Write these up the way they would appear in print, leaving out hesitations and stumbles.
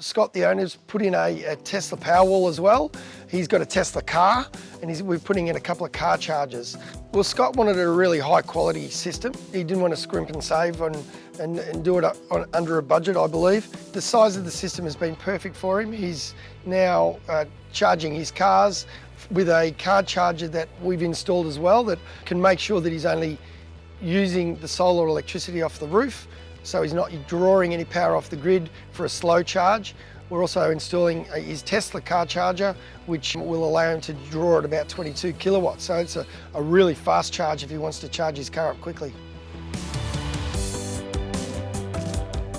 Scott, the owner's put in a Tesla Powerwall as well. He's got a Tesla car and we're putting in a couple of car chargers. Well, Scott wanted a really high quality system. He didn't want to scrimp and save and do it under a budget, I believe. The size of the system has been perfect for him. He's now charging his cars with a car charger that we've installed as well that can make sure that he's only using the solar electricity off the roof, so he's not drawing any power off the grid for a slow charge. We're also installing his Tesla car charger, which will allow him to draw at about 22 kilowatts. So it's a really fast charge if he wants to charge his car up quickly.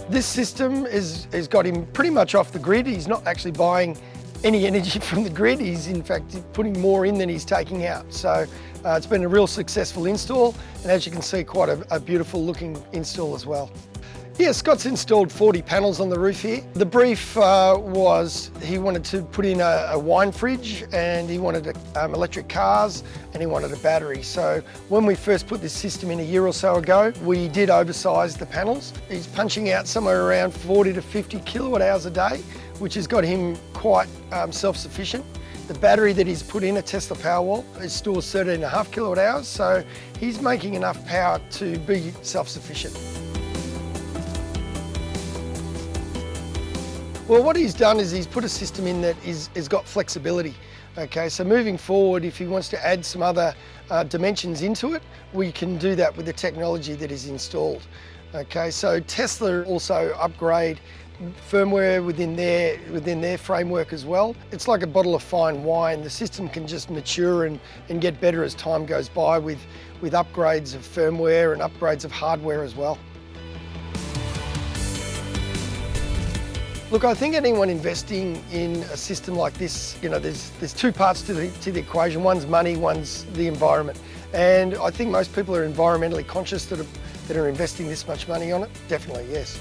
This system has got him pretty much off the grid. He's not actually buying any energy from the grid. He's in fact putting more in than he's taking out. So it's been a real successful install, and as you can see, quite a beautiful looking install as well. Yeah, Scott's installed 40 panels on the roof here. The brief was he wanted to put in a wine fridge, and he wanted electric cars, and he wanted a battery. So when we first put this system in a year or so ago, we did oversize the panels. He's punching out somewhere around 40 to 50 kilowatt hours a day, which has got him quite self-sufficient. The battery that he's put in, a Tesla Powerwall, it stores 13.5 kilowatt hours, so he's making enough power to be self-sufficient. Well, what he's done is he's put a system in that has got flexibility. Okay, so moving forward, if he wants to add some other dimensions into it, we can do that with the technology that is installed. Okay, so Tesla also upgrade firmware within their framework as well. It's like a bottle of fine wine. The system can just mature and get better as time goes by with upgrades of firmware and upgrades of hardware as well. Look, I think anyone investing in a system like this, there's two parts to the equation. One's money, one's the environment. And I think most people are environmentally conscious that are investing this much money on it. Definitely, yes.